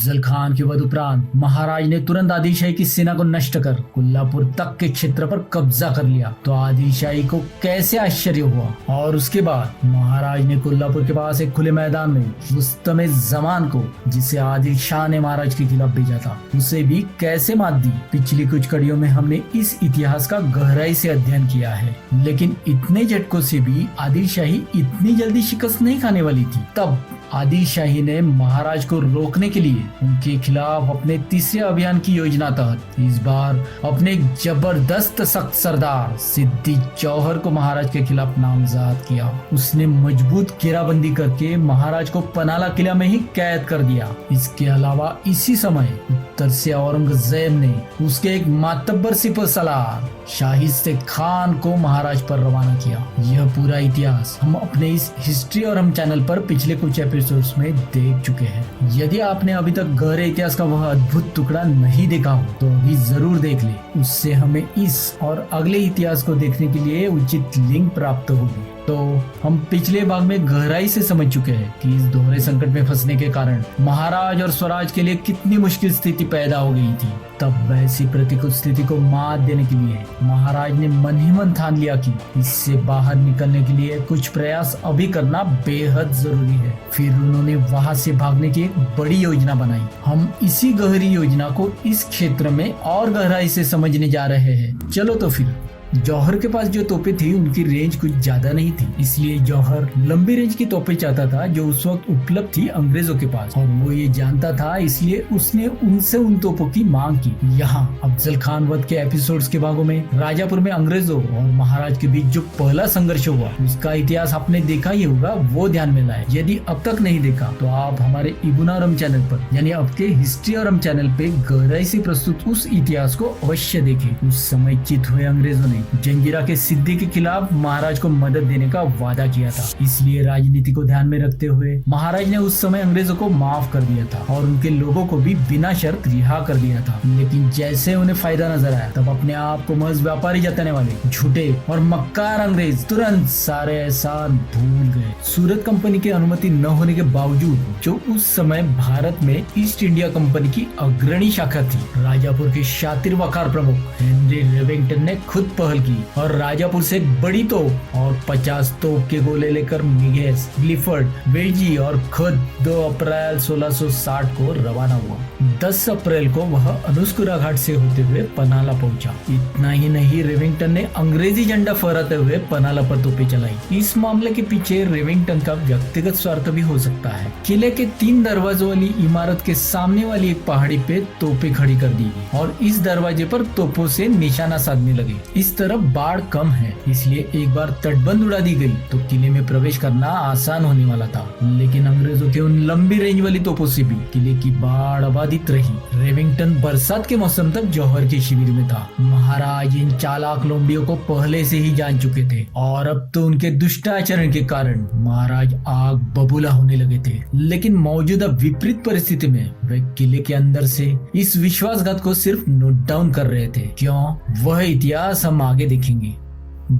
अफजल खान के वध उपरांत महाराज ने तुरंत आदिल शाही की सेना को नष्ट कर कोल्हापुर तक के क्षेत्र पर कब्जा कर लिया। तो आदिल शाही को कैसे आश्चर्य हुआ। और उसके बाद महाराज ने कोल्हापुर के पास एक खुले मैदान में रुस्तम जमान को, जिसे आदिल शाह ने महाराज के खिलाफ भेजा था, उसे भी कैसे मात दी। पिछली कुछ कड़ियों में हमने इस इतिहास का गहराई से अध्ययन किया है, लेकिन इतने झटकों से भी आदिल शाही इतनी जल्दी शिकस्त नहीं खाने वाली थी। तब आदिल शाही ने महाराज को रोकने के लिए उनके खिलाफ अपने तीसरे अभियान की योजना तहत इस बार अपने जबरदस्त सख्त सरदार सिद्दी जौहर को महाराज के खिलाफ नामजद किया। उसने मजबूत घेराबंदी करके महाराज को पनाला किला में ही कैद कर दिया। इसके अलावा इसी समय उत्तर से औरंगजेब ने उसके एक मातब्बर सिपहसालार शाहिस्ते खान को महाराज पर रवाना किया। यह पूरा इतिहास हम अपने इस हिस्ट्री और हम चैनल पर पिछले कुछ एपिसोड्स में देख चुके हैं। यदि आपने अभी तक गहरे इतिहास का वह अद्भुत टुकड़ा नहीं देखा हो तो अभी जरूर देख ले। उससे हमें इस और अगले इतिहास को देखने के लिए उचित लिंक प्राप्त होगी। तो हम पिछले भाग में गहराई से समझ चुके हैं कि इस दोहरे संकट में फंसने के कारण महाराज और स्वराज के लिए कितनी मुश्किल स्थिति पैदा हो गई थी। तब वैसी प्रतिकूल स्थिति को मात देने के लिए महाराज ने मन ही मन ठान लिया कि इससे बाहर निकलने के लिए कुछ प्रयास अभी करना बेहद जरूरी है। फिर उन्होंने वहां से भागने की एक बड़ी योजना बनाई। हम इसी गहरी योजना को इस क्षेत्र में और गहराई से समझने जा रहे हैं। चलो तो फिर। जौहर के पास जो तोपें थी उनकी रेंज कुछ ज्यादा नहीं थी, इसलिए जौहर लंबी रेंज की तोपें चाहता था जो उस वक्त उपलब्ध थी अंग्रेजों के पास, और वो ये जानता था, इसलिए उसने उनसे उन तोपों की मांग की। यहाँ अफजल खान वध के एपिसोड्स के भागों में राजापुर में अंग्रेजों और महाराज के बीच जो पहला संघर्ष हुआ उसका इतिहास आपने देखा ही होगा, वो ध्यान में लाए। यदि अब तक नहीं देखा तो आप हमारे इब्न अरम चैनल पर यानी आपके हिस्ट्री अरम चैनल पे गहराई से प्रस्तुत उस इतिहास को अवश्य देखें। उस समय चित हुए अंग्रेजों ने जंजीरा के सिद्दी के खिलाफ महाराज को मदद देने का वादा किया था, इसलिए राजनीति को ध्यान में रखते हुए महाराज ने उस समय अंग्रेजों को माफ कर दिया था और उनके लोगों को भी बिना शर्त रिहा कर दिया था। लेकिन जैसे उन्हें फायदा नजर आया तब अपने आप को महज व्यापारी जताने वाले झूठे और मक्कार अंग्रेज तुरंत सारे एहसान भूल गए। सूरत कंपनी की अनुमति न होने के बावजूद, जो उस समय भारत में ईस्ट इंडिया कंपनी की अग्रणी शाखा थी, राजापुर के शातिर वकार प्रमुख हेनरी रेविंगटन ने खुद पहल की और राजापुर से एक बड़ी तोप और 50 तोप के गोले लेकर मिगेस, ग्लिफर्ड, वेल्जी और खुद 2 अप्रैल 1660 को रवाना हुआ। 10 अप्रैल को वह अनुस्कुरा घाट से होते हुए पनाला पहुंचा। इतना ही नहीं, रेविंगटन ने अंग्रेजी झंडा फहराते हुए पनाला पर तोपें चलाई। इस मामले के पीछे रेविंगटन का व्यक्तिगत स्वार्थ भी हो सकता है। किले के 3 दरवाजों वाली इमारत के सामने वाली एक पहाड़ी पे तोपें खड़ी कर दी गई और इस दरवाजे पर तोपों से निशाना साधने लगे। इस तरफ बाढ़ कम है, इसलिए एक बार तटबंद उड़ा दी गई तो किले में प्रवेश करना आसान होने वाला था। लेकिन अंग्रेजों के उन लंबी रेंज वाली तोपों से भी किले की बाढ़ आबादित रही। रेविंगटन बरसात के मौसम तक जौहर के शिविर में था। महाराज इन चालाक लोमड़ियों को पहले से ही जान चुके थे और अब तो उनके दुष्ट आचरण के कारण महाराज आग बबूला होने लगे थे। लेकिन मौजूदा विपरीत परिस्थिति में वे किले के अंदर से इस विश्वासघात को सिर्फ नोट डाउन कर रहे थे। क्यों, वह इतिहास हम आगे देखेंगे।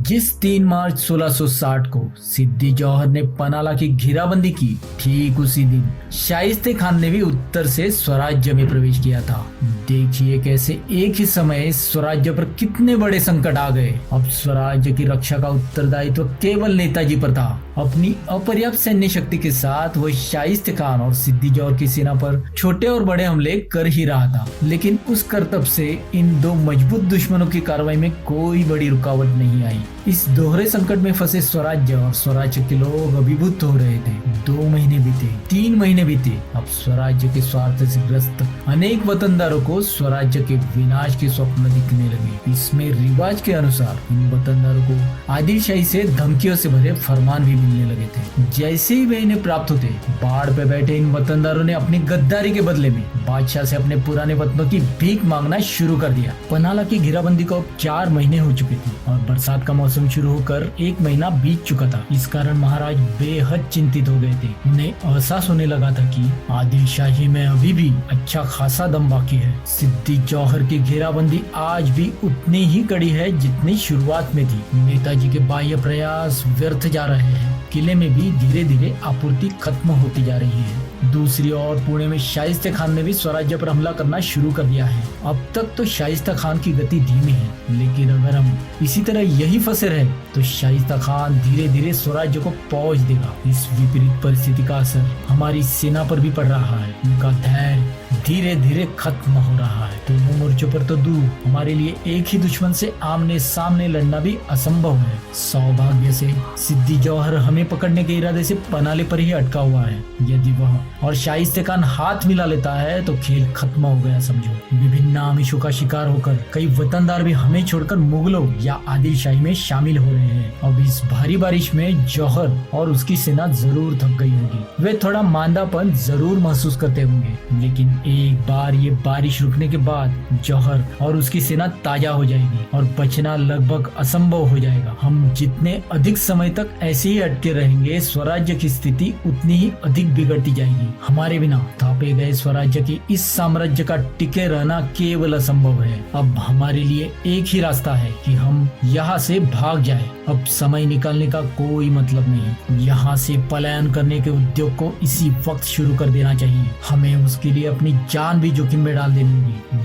जिस 3 मार्च 1660 को सिद्दी जौहर ने पनाला की घेराबंदी की, ठीक उसी दिन शाइस्ते खान ने भी उत्तर से स्वराज्य में प्रवेश किया था। देखिए कैसे एक ही समय स्वराज्य पर कितने बड़े संकट आ गए। अब स्वराज्य की रक्षा का उत्तरदायित्व केवल नेताजी पर था। अपनी अपर्याप्त सैन्य शक्ति के साथ वह शाइस्ते खान और सिद्दी जौहर की सेना पर छोटे और बड़े हमले कर ही रहा था, लेकिन उस करतब से इन 2 मजबूत दुश्मनों की कार्रवाई में कोई बड़ी रुकावट नहीं आई। इस दोहरे संकट में फंसे स्वराज्य और स्वराज्य के लोग अभिभूत हो रहे थे। 2 महीने बीते, 3 महीने बीते। अब स्वराज्य के स्वार्थ से ग्रस्त अनेक वतनदारों को स्वराज्य के विनाश के स्वप्न दिखने लगे। इसमें रिवाज के अनुसार इन वतनदारों को आदिल शाही से धमकियों से भरे फरमान भी मिलने लगे थे। जैसे ही वे इन्हें प्राप्त होते, बाढ़ पे बैठे इन वतनदारों ने अपनी गद्दारी के बदले में बादशाह से अपने पुराने वतनों की भीख मांगना शुरू कर दिया। पनाला की घेराबंदी को 4 महीने हो चुके थे और बरसात का मौसम शुरू होकर 1 महीना बीत चुका था। इस कारण महाराज बेहद चिंतित हो गए थे। उन्हें एहसास होने लगा था कि आदिल शाही में अभी भी अच्छा खासा दम बाकी है। सिद्दी जौहर की घेराबंदी आज भी उतनी ही कड़ी है जितनी शुरुआत में थी। नेताजी के बाह्य प्रयास व्यर्थ जा रहे हैं। किले में भी धीरे धीरे आपूर्ति खत्म होती जा रही है। दूसरी ओर पुणे में शाइस्ता खान ने भी स्वराज्य पर हमला करना शुरू कर दिया है। अब तक तो शाइस्ता खान की गति धीमी है, लेकिन अगर हम इसी तरह यही फंसे रहे तो शाइस्ता खान धीरे धीरे स्वराज्य को पहुंच देगा। इस विपरीत परिस्थिति का असर हमारी सेना पर भी पड़ रहा है। उनका धैर्य धीरे धीरे खत्म हो रहा है। दोनों मोर्चों पर तो दूर, हमारे लिए एक ही दुश्मन से आमने सामने लड़ना भी असंभव है। सौभाग्य से सिद्दी जौहर हमें पकड़ने के इरादे से पनाले पर ही अटका हुआ है। यदि वह और शाइस्ता खान हाथ मिला लेता है तो खेल खत्म हो गया समझो। विभिन्न आमिषों का शिकार होकर कई वतनदार भी हमें छोड़कर मुगलों या आदिल शाही में शामिल हो रहे हैं। अब इस भारी बारिश में जौहर और उसकी सेना जरूर थक गई होगी। वे थोड़ा मांदापन जरूर महसूस करते होंगे, लेकिन एक बार ये बारिश रुकने के बाद जौहर और उसकी सेना ताजा हो जाएगी और बचना लगभग असंभव हो जाएगा। हम जितने अधिक समय तक ऐसे ही अटके रहेंगे, स्वराज्य की स्थिति उतनी ही अधिक बिगड़ती जाएगी। हमारे बिना थापे गए स्वराज्य की इस साम्राज्य का टिके रहना केवल असंभव है। अब हमारे लिए एक ही रास्ता है कि हम यहाँ से भाग जाएं। अब समय निकालने का कोई मतलब नहीं। यहाँ से पलायन करने के उद्योग को इसी वक्त शुरू कर देना चाहिए। हमें उसके लिए अपनी जान भी जोखिम में डाल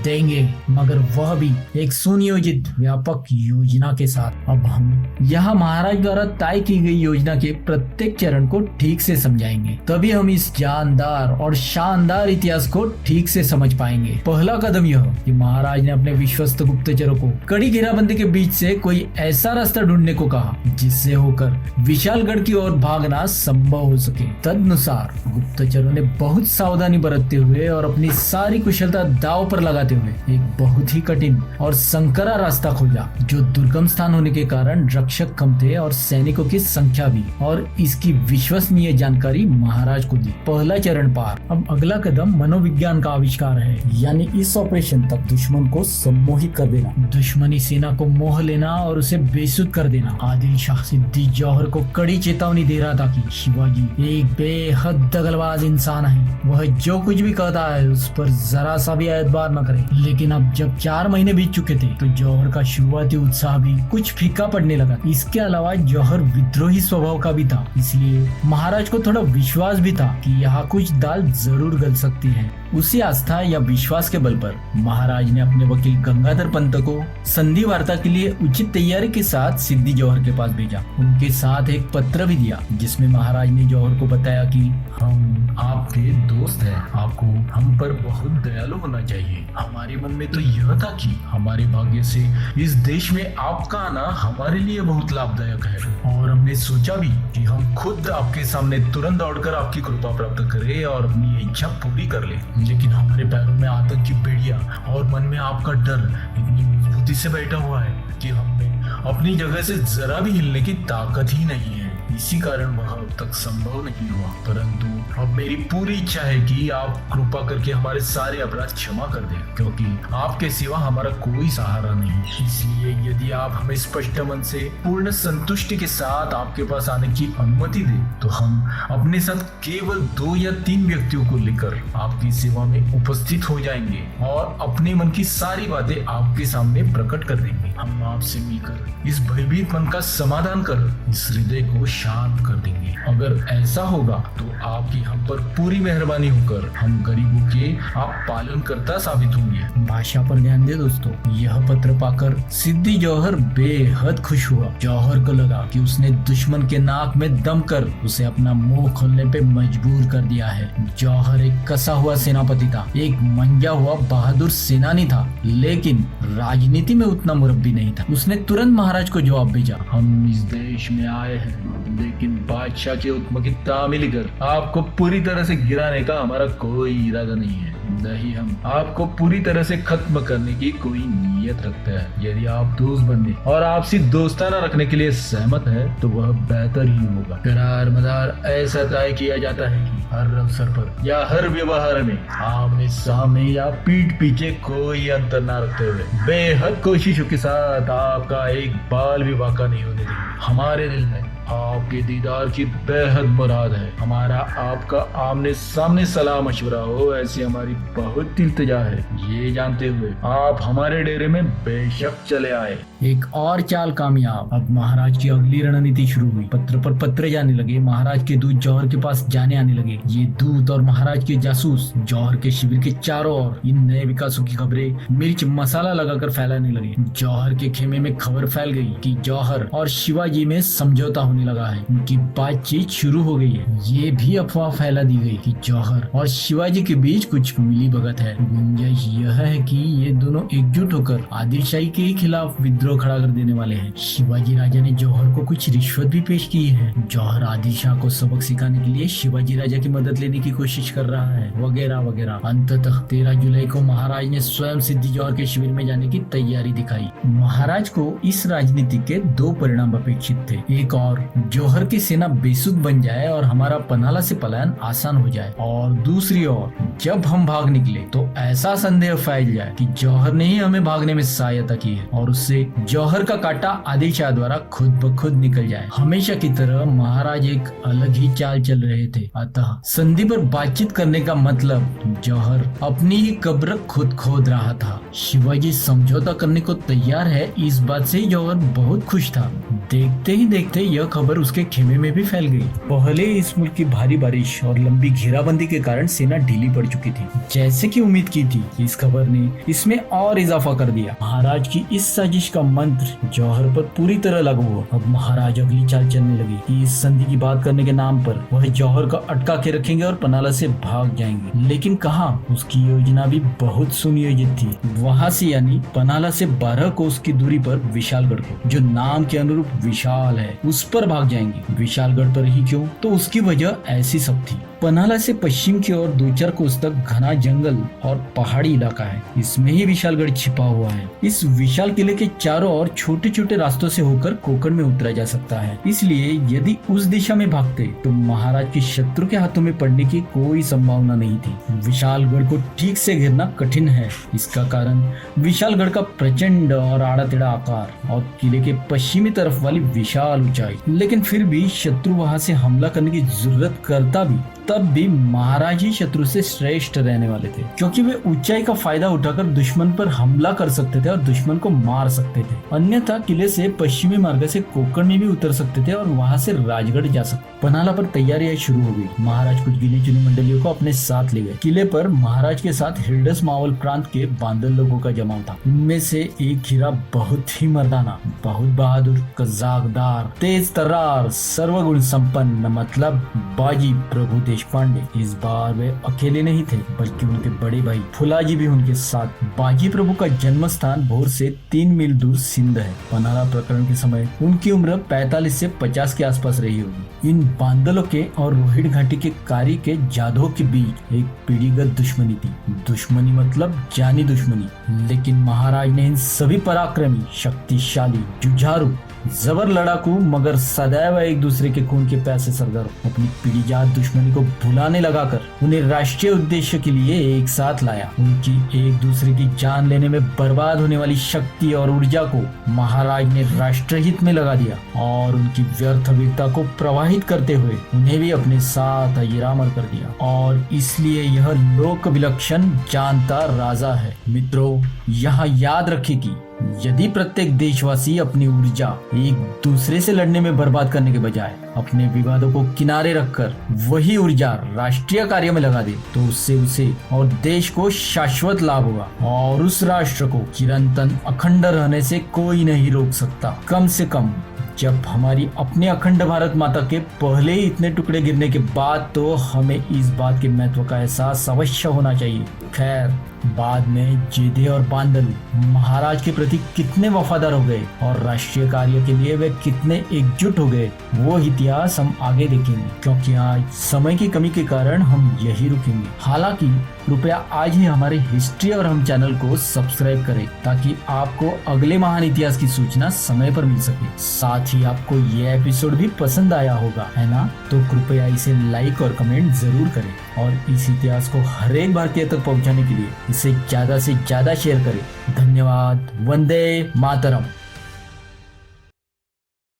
देंगे, मगर वह भी एक सुनियोजित व्यापक योजना के साथ। अब हम यहाँ महाराज द्वारा तय की गई योजना के प्रत्येक चरण को ठीक से समझाएंगे, तभी हम इस जानदार और शानदार इतिहास को ठीक से समझ पाएंगे। पहला कदम यह कि महाराज ने अपने विश्वस्त गुप्तचरों को कड़ी घेराबंदी के बीच से कोई ऐसा रास्ता ढूंढने को कहा जिससे होकर विशालगढ़ की ओर भागना संभव हो सके। तदनुसार गुप्तचरों ने बहुत सावधानी बरतते हुए और अपनी सारी कुशलता दांव पर लगाते हुए एक बहुत ही कठिन और संकरा रास्ता खोजा, जो दुर्गम स्थान होने के कारण रक्षक कम थे और सैनिकों की संख्या भी, और इसकी विश्वसनीय जानकारी महाराज को दी। पहला चरण पार। अब अगला कदम मनोविज्ञान का आविष्कार है, यानी इस ऑपरेशन तक दुश्मन को सम्मोहित कर देना, दुश्मनी सेना को मोह लेना और उसे बेसुध कर देना। आदिल शाह सिद्दी जौहर को कड़ी चेतावनी दे रहा था कि शिवाजी एक बेहद दगलबाज इंसान है। वह जो कुछ भी कहता है उस पर जरा सा भी एतबार न करे। लेकिन अब जब 4 महीने बीत चुके थे तो जौहर का शुरुआती उत्साह भी कुछ फीका पड़ने लगा। इसके अलावा जौहर विद्रोही स्वभाव का भी था, इसलिए महाराज को थोड़ा विश्वास भी था कि यहाँ कुछ दाल जरूर गल सकती है। उसी आस्था या विश्वास के बल पर महाराज ने अपने वकील गंगाधर पंत को संधि वार्ता के लिए उचित तैयारी के साथ सिद्दी जौहर के पास भेजा। उनके साथ एक पत्र भी दिया जिसमें महाराज ने जौहर को बताया कि हम आपके दोस्त हैं, आपको हम पर बहुत दयालु होना चाहिए। हमारे मन में तो यह था कि हमारे भाग्य से इस देश में आपका आना हमारे लिए बहुत लाभदायक है, और हमने सोचा भी कि हम खुद आपके सामने तुरंत दौड़कर आपकी कृपा प्राप्त करें और अपनी इच्छा पूरी कर ले। लेकिन हमारे पैरों में आतंक की बेड़ियां और मन में आपका डर इतनी मजबूती से बैठा हुआ है कि हमें अपनी जगह से जरा भी हिलने की ताकत ही नहीं है। इसी कारण वह अब तक संभव नहीं हुआ, परंतु अब मेरी पूरी इच्छा है कि आप कृपा करके हमारे सारे अपराध क्षमा कर दें, क्योंकि आपके सिवा हमारा कोई सहारा नहीं। इसलिए यदि आप हमें स्पष्ट मन से पूर्ण संतुष्टि के साथ आपके पास आने की अनुमति दें तो हम अपने साथ केवल 2 या 3 व्यक्तियों को लेकर आपकी सेवा में उपस्थित हो जाएंगे और अपने मन की सारी बातें आपके सामने प्रकट कर देंगे। हम आपसे मिलकर इस भयभीत मन का समाधान कर इस हृदय को शांत कर देंगे। अगर ऐसा होगा तो आपकी हम पर पूरी मेहरबानी होकर हम गरीबों के आप पालन करता साबित होंगे। भाषा पर ध्यान दे दोस्तों। यह पत्र पाकर सिद्दी जौहर बेहद खुश हुआ। जौहर को लगा कि उसने दुश्मन के नाक में दम कर उसे अपना मुंह खोलने पे मजबूर कर दिया है। जौहर एक कसा हुआ सेनापति था, एक मंजा हुआ बहादुर सेनानी था, लेकिन राजनीति में उतना मुरब्बी नहीं था। उसने तुरंत महाराज को जवाब भेजा, हम इस देश में आए हैं, लेकिन बादशाह के हुक्म की तामील कर आपको पूरी तरह से गिराने का हमारा कोई इरादा नहीं है। नहीं, हम आपको पूरी तरह से खत्म करने की कोई नीयत रखते हैं। यदि आप दोस्त बनने और आपसी दोस्ताना रखने के लिए सहमत है तो वह बेहतर ही होगा। करार मदार ऐसा तय किया जाता है कि हर अवसर पर या हर व्यवहार में आमने सामने या पीठ पीछे कोई अंतर न रखते हुए बेहद कोशिशों के साथ आपका एक बाल भी वाका नहीं होने देंगे। हमारे दिल में आपके दीदार की बेहद मुराद है। हमारा आपका आमने सामने सलाह मशवरा हो ऐसी हमारी बहुत इल्तिजा है। ये जानते हुए आप हमारे डेरे में बेशक चले आए। एक और चाल कामयाब। अब महाराज की अगली रणनीति शुरू हुई। पत्र पर पत्र जाने लगे। महाराज के दूत जौहर के पास जाने आने लगे। ये दूत और महाराज के जासूस जौहर के शिविर के चारों ओर इन नए विकासों की खबरें मिर्च मसाला लगाकर फैलाने लगे। जौहर के खेमे में खबर फैल गई कि जौहर और शिवाजी में समझौता होने लगा है, उनकी बातचीत शुरू हो गई है। ये भी अफवाह फैला दी गई कि जौहर और शिवाजी के बीच कुछ मिली भगत है। गुंजाइश यह है कि ये दोनों एकजुट होकर आदिल शाही के खिलाफ विद्रोह खड़ा कर देने वाले हैं। शिवाजी राजा ने जौहर को कुछ रिश्वत भी पेश की है। जौहर आदिल शाह को सबक सिखाने के लिए शिवाजी राजा की मदद लेने की कोशिश कर रहा है, वगैरह वगैरह। अंततः 13 जुलाई को महाराज ने स्वयं सिद्धि जौहर के शिविर में जाने की तैयारी दिखाई। महाराज को इस राजनीति के 2 परिणाम अपेक्षित थे। एक और, जौहर की सेना बेसुध बन जाए और हमारा पन्हाला से पलायन आसान हो जाए, और दूसरी ओर जब हम भाग निकले तो ऐसा संदेह फैल जाए कि जौहर ने ही हमें भागने में सहायता की है और उससे जौहर का कांटा आदिल शाह द्वारा खुद ब खुद निकल जाए। हमेशा की तरह महाराज एक अलग ही चाल चल रहे थे। अतः संधि पर बातचीत करने का मतलब जौहर अपनी ही कब्र खुद खोद रहा था। शिवाजी समझौता करने को तैयार है, इस बात से जौहर बहुत खुश था। देखते ही देखते यह खबर उसके खेमे में भी फैल गई। पहले इस मुल्क की भारी बारिश और लंबी घेराबंदी के कारण सेना ढीली पड़ चुकी थी। जैसे कि उम्मीद की थी, इस खबर ने इसमें और इजाफा कर दिया। महाराज की इस साजिश का मंत्र जौहर पर पूरी तरह लागू हुआ। अब महाराज अगली चाल चलने लगी कि इस संधि की बात करने के नाम पर वह जौहर को अटका के रखेंगे और पन्हाला से भाग जाएंगे। लेकिन कहाँ, उसकी योजना भी बहुत सुनियोजित थी। वहाँ से यानी पन्हाला से 12 कोस की दूरी पर विशालगढ़ को, जो नाम के अनुरूप विशाल है, उस पर भाग जाएंगे। विशालगढ़ पर ही क्यों? तो उसकी वजह ऐसी सब थी। पन्हाला से पश्चिम की ओर 2-4 कोस तक घना जंगल और पहाड़ी इलाका है। इसमें ही विशालगढ़ छिपा हुआ है। इस विशाल किले के चारों ओर छोटे छोटे रास्तों से होकर कोकण में उतरा जा सकता है। इसलिए यदि उस दिशा में भागते तो महाराज के शत्रु के हाथों में पड़ने की कोई संभावना नहीं थी। विशालगढ़ को ठीक से घेरना कठिन है। इसका कारण विशालगढ़ का प्रचंड और आड़ा टेढ़ा आकार और किले के पश्चिमी तरफ वाली विशाल ऊंचाई। लेकिन फिर भी शत्रु वहां से हमला करने की जरूरत करता भी, तब भी महाराज ही शत्रु से श्रेष्ठ रहने वाले थे, क्योंकि वे ऊंचाई का फायदा उठाकर दुश्मन पर हमला कर सकते थे और दुश्मन को मार सकते थे। अन्यथा किले से पश्चिमी मार्ग से कोकण में भी उतर सकते थे और वहां से राजगढ़ जा सकते। पन्हाला पर तैयारियां शुरू हो गई। महाराज कुछ गिनी चुनी मंडलियों को अपने साथ ले गए। किले पर महाराज के साथ हिरडस मावल प्रांत के बांदल लोगों का जमाव था। उनमें से एक हीरा बहुत ही मर्दाना, बहुत बहादुर, कजाकदार, तेज तर्रार, सर्वगुण संपन्न, मतलब बाजी प्रभु देशपांडे। इस बार वे अकेले नहीं थे, बल्कि उनके बड़े भाई फुलाजी भी उनके साथ। बाजी प्रभु का जन्म स्थान भोर से 3 मील दूर सिंध है। पन्हाला प्रकरण के समय उनकी उम्र 45 से 50 के आसपास रही होगी। इन बांदलों के और रोहिड़ घाटी के कारी के जाधव के बीच एक पीढ़ीगत दुश्मनी थी। दुश्मनी मतलब जानी दुश्मनी। लेकिन महाराज ने इन सभी पराक्रमी, शक्तिशाली, जुझारू, जबर लड़ाकू मगर सदैव एक दूसरे के खून के प्यासे सरदार अपनी पीढ़ीजात दुश्मनी को भुलाने लगाकर उन्हें राष्ट्रीय उद्देश्य के लिए एक साथ लाया। उनकी एक दूसरे की जान लेने में बर्बाद होने वाली शक्ति और ऊर्जा को महाराज ने राष्ट्रहित में लगा दिया और उनकी व्यर्थ वीरता को प्रवाहित करते हुए उन्हें भी अपने साथ अजरामर कर दिया। और इसलिए यह लोक विलक्षण जानता राजा है। मित्रों, यहाँ याद रखें कि यदि प्रत्येक देशवासी अपनी ऊर्जा एक दूसरे से लड़ने में बर्बाद करने के बजाय अपने विवादों को किनारे रखकर वही ऊर्जा राष्ट्रीय कार्य में लगा दे, तो उससे उसे और देश को शाश्वत लाभ होगा और उस राष्ट्र को चिरंतन अखंड रहने से कोई नहीं रोक सकता। कम से कम जब हमारी अपने अखंड भारत माता के पहले ही इतने टुकड़े गिरने के बाद तो हमें इस बात के महत्व का एहसास अवश्य होना चाहिए। खैर, बाद में जेदे और बांदल महाराज के प्रति कितने वफादार हो गए और राष्ट्रीय कार्य के लिए वे कितने एकजुट हो गए, वो इतिहास हम आगे देखेंगे, क्योंकि आज समय की कमी के कारण हम यही रुकेंगे। हालांकि कृपया आज ही हमारे हिस्ट्री और हम चैनल को सब्सक्राइब करें ताकि आपको अगले महान इतिहास की सूचना समय पर मिल सके। साथ ही आपको ये एपिसोड भी पसंद आया होगा, है ना? तो कृपया इसे लाइक और कमेंट जरूर करें और इस इतिहास को हर एक भारतीय तक पहुंचाने के लिए इसे ज्यादा से ज्यादा शेयर करें। धन्यवाद। वंदे मातरम।